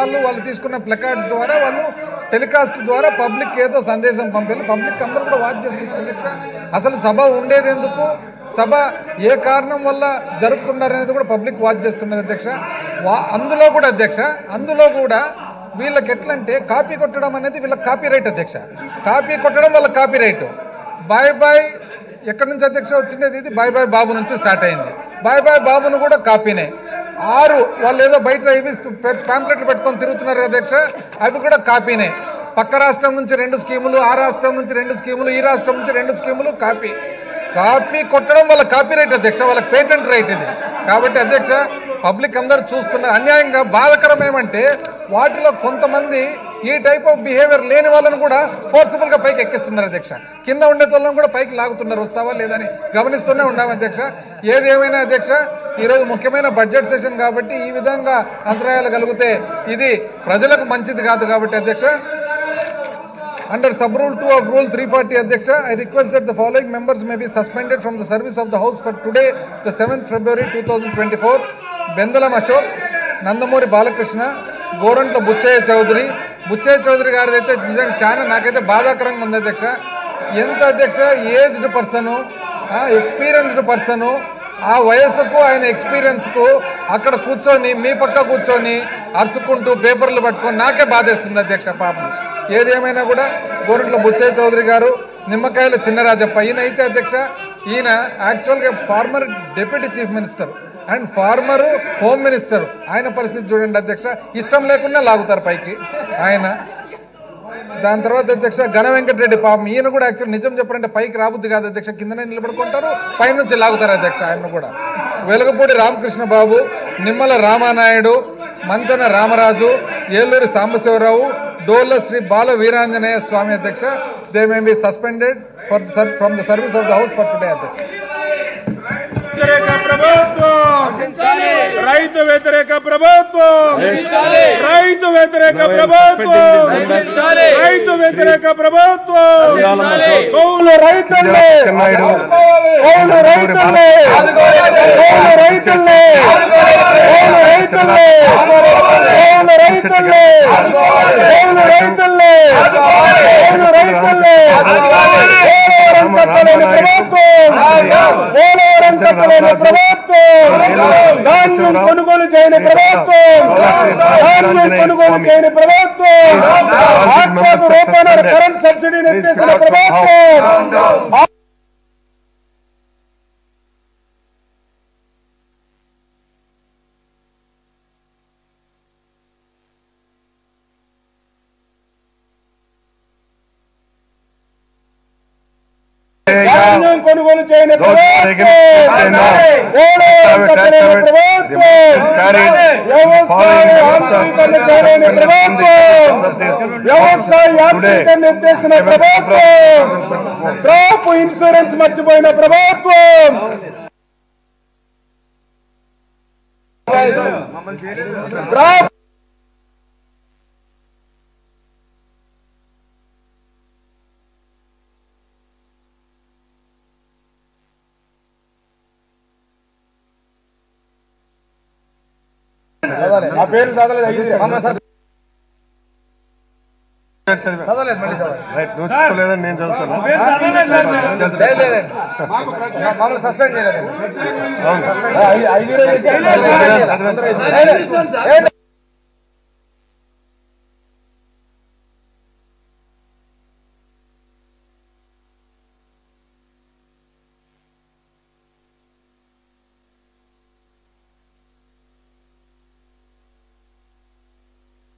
వాళ్ళు తీసుకున్న ప్లకార్డ్స్ ద్వారా వాళ్ళు టెలికాస్ట్ ద్వారా పబ్లిక్ ఏదో సందేశం పంపారు. పబ్లిక్ అందరూ కూడా వాచ్ చేస్తున్నారు అధ్యక్ష. అసలు సభ ఉండేది ఎందుకు, సభ ఏ కారణం వల్ల జరుపుతున్నారు అనేది కూడా పబ్లిక్ వాచ్ చేస్తున్నారు అధ్యక్ష. అందులో కూడా అధ్యక్ష, అందులో కూడా వీళ్ళకి ఎట్లంటే కాపీ కొట్టడం అనేది వీళ్ళకి కాపీ రైట్ అధ్యక్ష. కాపీ కొట్టడం వాళ్ళ కాపీ రైట్. బాయ్ బాయ్ ఎక్కడి నుంచి అధ్యక్ష వచ్చిండేది, ఇది బాయ్ బాయ్ బాబు నుంచి స్టార్ట్ అయింది. బాయ్ బాయ్ బాబును కూడా కాపీనే. 6 వాళ్ళు ఏదో బయట ఇవి ప్యాంప్లెట్లు పెట్టుకొని తిరుగుతున్నారు అధ్యక్ష, అవి కూడా కాపీనే. పక్క రాష్ట్రం నుంచి 2 స్కీములు, ఆ రాష్ట్రం నుంచి 2 స్కీములు, ఈ రాష్ట్రం నుంచి 2 స్కీములు కాపీ. కాపీ కొట్టడం వాళ్ళ కాపీ రైట్ అధ్యక్ష, వాళ్ళకి పేటెంట్ రైట్ ఇది. కాబట్టి అధ్యక్ష పబ్లిక్ అందరూ చూస్తున్నారు. అన్యాయంగా బాధకరం ఏమంటే వాటిలో కొంతమంది ఈ టైప్ ఆఫ్ బిహేవియర్ లేని వాళ్ళని కూడా ఫోర్సిబుల్గా పైకి ఎక్కిస్తున్నారు అధ్యక్ష. కింద ఉండే వాళ్ళని కూడా పైకి లాగుతున్నారు, వస్తావా లేదని గమనిస్తూనే ఉన్నాం అధ్యక్ష. ఏది ఏమైనా అధ్యక్ష, ఈరోజు ముఖ్యమైన బడ్జెట్ సెషన్ కాబట్టి ఈ విధంగా అంతరాయాలు కలిగితే ఇది ప్రజలకు మంచిది కాదు. కాబట్టి అధ్యక్ష under sub rule 2 of rule 340 Adhyaksha, I request that the following members may be suspended from the service of the house for today, the 7th February 2024. Bendalam Ashok, Nandamuri Balakrishna, Gorantla Buchaya Chaudhary. Buchaya Chaudhary గారు అయితే నిజంగా చాలా నాకైతే బాధాకరంగా ఉంది అధ్యక్ష. ఎంత అధ్యక్ష ఏజ్డ్ పర్సను, ఎక్స్పీరియన్స్డ్ పర్సను, ఆ వయసుకు ఆయన ఎక్స్పీరియన్స్కు అక్కడ కూర్చొని మీ పక్క కూర్చొని అరుచుకుంటూ పేపర్లు పట్టుకొని నాకే బాధేస్తుంది అధ్యక్ష పాపం. ఏదేమైనా కూడా గోరంట్ల బుచ్చయ్య చౌదరి గారు, నిమ్మకాయల చిన్నరాజప్ప, ఈయన అయితే అధ్యక్ష ఈయన యాక్చువల్గా former deputy chief minister and former home minister. ఆయన పరిస్థితి చూడండి అధ్యక్ష, ఇష్టం లేకుండా లాగుతారు పైకి ఆయన. దాని తర్వాత అధ్యక్ష ఘన వెంకటరెడ్డి పాపం, ఈయన కూడా యాక్చువల్ నిజం చెప్పారంటే పైకి రాబుద్ది కాదు అధ్యక్ష, కిందనే నిలబడుకుంటారు, పైనుంచి లాగుతారు అధ్యక్ష ఆయన కూడా. వెలుగపూడి రామకృష్ణ బాబు, నిమ్మల రామానాయుడు, మంతెన రామరాజు, ఏలూరి సాంబశివరావు, డోల్ల శ్రీ బాల వీరాంజనేయ స్వామి అధ్యక్ష. They may be suspended from the service of the house for today అధ్యక్ష. రైతు వ్యతిరేక ప్రభుత్వం, రైతు వ్యతిరేక ప్రభుత్వం, రైతు వ్యతిరేక ప్రభుత్వం. కౌలు రైతులే, కౌలు రైతులే, కౌలు రైతులే, కౌలు రైతులే, కౌలు రైతులే, కౌలు రైతులే, కౌలు రైతులే. పోలవరం కట్టలేని ప్రభుత్వం, ధాన్యం కొనుగోలు చేయని ప్రభుత్వం, ధాన్యం కొనుగోలు చేయని ప్రభుత్వం, ఆత్మకు రూపాయల కరెంట్ సబ్సిడీని ఎత్తేసిన ప్రభుత్వం. ధాన్యం కొనుగోలు చేయని ప్రభుత్వం, వ్యవసాయ యాంత్రీకరణ చేయని ప్రభుత్వం, వ్యవసాయ యాంత్రీకరణ ఎత్తేసిన ప్రభుత్వం, క్రాప్ ఇన్సూరెన్స్ మర్చిపోయిన ప్రభుత్వం. క్రాప్ నా పేరు చదవలేదు, నువ్వు చెప్పలేదని నేను చదువుతాను. సస్పెండ్ చేయలేదు.